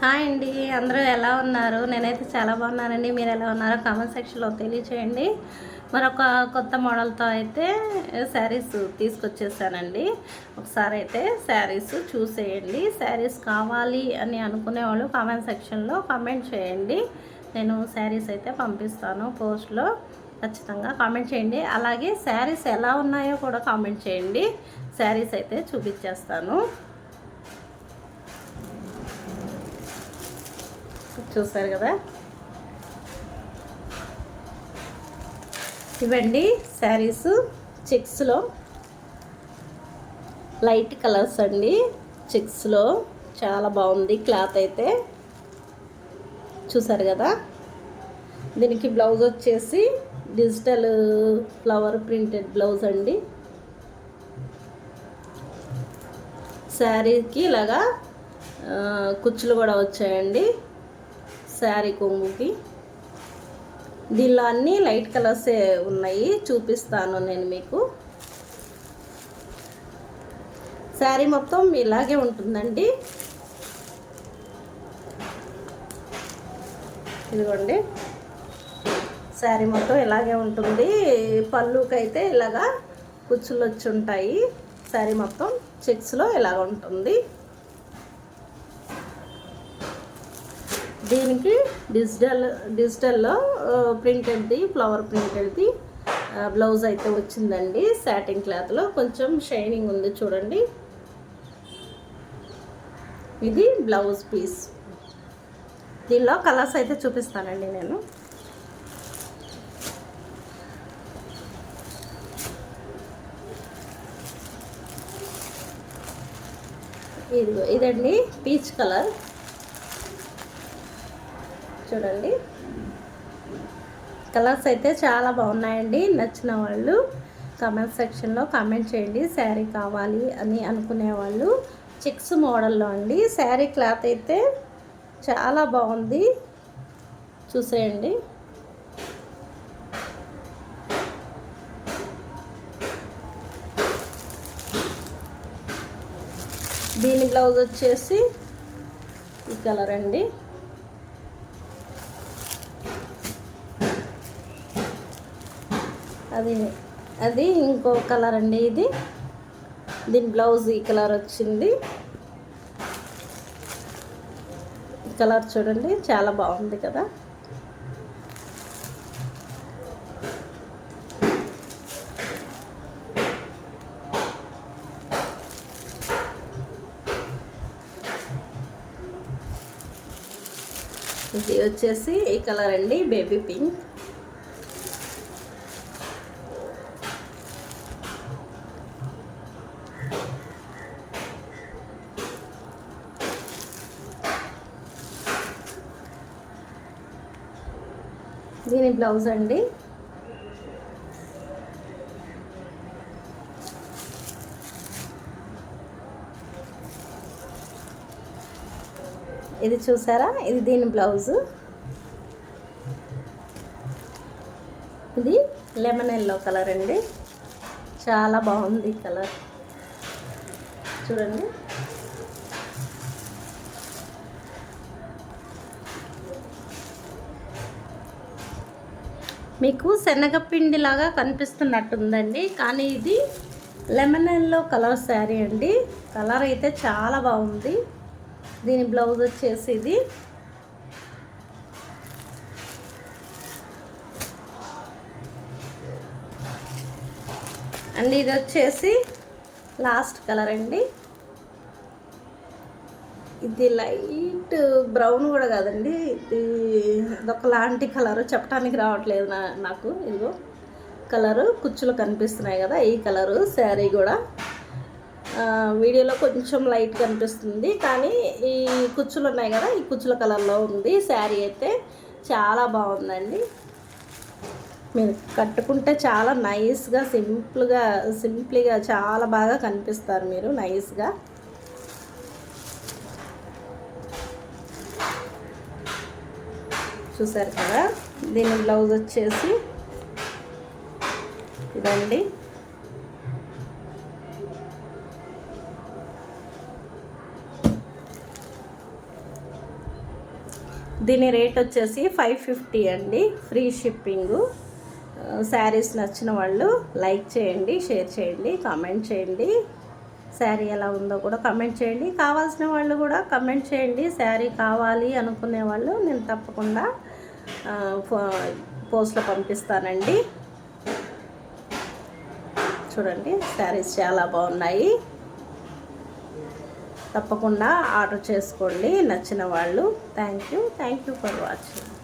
Hi అండి. అందరూ ఎలా ఉన్నారు? నేనైతే చాలా బాగున్నానండి. మీరు ఎలా ఉన్నారో కామెంట్ సెక్షన్లో తెలియచేయండి. మరొక కొత్త మోడల్తో అయితే శారీస్ తీసుకొచ్చేసానండి. ఒకసారి అయితే శారీస్ చూసేయండి. శారీస్ కావాలి అని అనుకునే వాళ్ళు కామెంట్ సెక్షన్లో కామెంట్ చేయండి. నేను శారీస్ అయితే పంపిస్తాను పోస్ట్లో. ఖచ్చితంగా కామెంట్ చేయండి. అలాగే శారీస్ ఎలా ఉన్నాయో కూడా కామెంట్ చేయండి. శారీస్ అయితే చూపించేస్తాను. చూసారు కదా, ఇవండి శారీస్. చెక్స్లో లైట్ కలర్స్ అండి. చెక్స్లో చాలా బాగుంది క్లాత్ అయితే. చూసారు కదా, దీనికి బ్లౌజ్ వచ్చేసి డిజిటల్ ఫ్లవర్ ప్రింటెడ్ బ్లౌజ్ అండి. శారీకి ఇలాగా కుచ్చులు కూడా వచ్చాయండి శారీ కొంగుకి. దీనిలో అన్నీ లైట్ కలర్సే ఉన్నాయి, చూపిస్తాను నేను మీకు. శారీ మొత్తం ఇలాగే ఉంటుందండి. ఇదిగోండి, శారీ మొత్తం ఇలాగే ఉంటుంది. పళ్ళుకైతే ఇలాగా కుచ్చులు వచ్చి ఉంటాయి. శారీ మొత్తం చెక్స్లో ఇలాగ ఉంటుంది. దీనికి డిజిటల్లో ప్రింటెడ్ది, ఫ్లవర్ ప్రింటెడ్ది బ్లౌజ్ అయితే వచ్చిందండి. సాటిన్ క్లాత్లో కొంచెం షైనింగ్ ఉంది చూడండి. ఇది బ్లౌజ్ పీస్. దీనిలో కలర్స్ అయితే చూపిస్తానండి నేను. ఇదండి పీచ్ కలర్. చూడండి, కలర్స్ అయితే చాలా బాగున్నాయండి. నచ్చిన వాళ్ళు కామెంట్ సెక్షన్లో కామెంట్ చేయండి. శారీ కావాలి అని అనుకునే వాళ్ళు. చెక్స్ మోడల్లో అండి. శారీ క్లాత్ అయితే చాలా బాగుంది, చూసేయండి. దీని బ్లౌజ్ వచ్చేసి ఈ కలర్ అండి. అది ఇంకో కలర్ అండి. దీని బ్లౌజ్ ఈ కలర్ వచ్చింది. ఈ కలర్ చూడండి, చాలా బాగుంది కదా. ఇది వచ్చేసి ఈ కలర్ అండి, బేబీ పింక్. దీని బ్లౌజ్ అండి. ఇది చూసారా, ఇది దీని బ్లౌజు. ఇది లెమన్ ఎల్లో కలర్ అండి. చాలా బాగుంది కలర్, చూడండి. మీకు శనగపిండి లాగా కనిపిస్తున్నట్టుందండి, కానీ ఇది లెమన్ ఎల్లో కలర్ శారీ అండి. కలర్ అయితే చాలా బాగుంది. దీని బ్లౌజ్ వచ్చేసి ఇది. అండ్ ఇది వచ్చేసి లాస్ట్ కలర్ అండి. ఇది లైట్ బ్రౌన్ కూడా కాదండి, ఇది ఒకలాంటి కలరు, చెప్పడానికి రావట్లేదు నాకు. ఇదిగో కలరు, కుచ్చులు కనిపిస్తున్నాయి కదా, ఈ కలరు శారీ కూడా. వీడియోలో కొంచెం లైట్ కనిపిస్తుంది, కానీ ఈ కుచ్చులు ఉన్నాయి కదా, ఈ కుచ్చుల కలర్లో ఉంది శారీ అయితే. చాలా బాగుందండి. మీరు కట్టుకుంటే చాలా నైస్గా, సింప్లీగా చాలా బాగా కనిపిస్తారు మీరు, నైస్గా. చూసారు కదా, దీని బ్లౌజ్ వచ్చేసి ఇదండి. దీని రేట్ వచ్చేసి 550 అండి, ఫ్రీ షిప్పింగు. శారీస్ నచ్చిన వాళ్ళు లైక్ చేయండి, షేర్ చేయండి, కామెంట్ చేయండి. శారీ ఎలా ఉందో కూడా కమెంట్ చేయండి. కావాల్సిన వాళ్ళు కూడా కమెంట్ చేయండి. శారీ కావాలి అనుకునే వాళ్ళు నేను తప్పకుండా పోస్ట్లో పంపిస్తానండి. చూడండి, శారీస్ చాలా బాగున్నాయి. తప్పకుండా ఆర్డర్ చేసుకోండి నచ్చిన వాళ్ళు. Thank you for watching.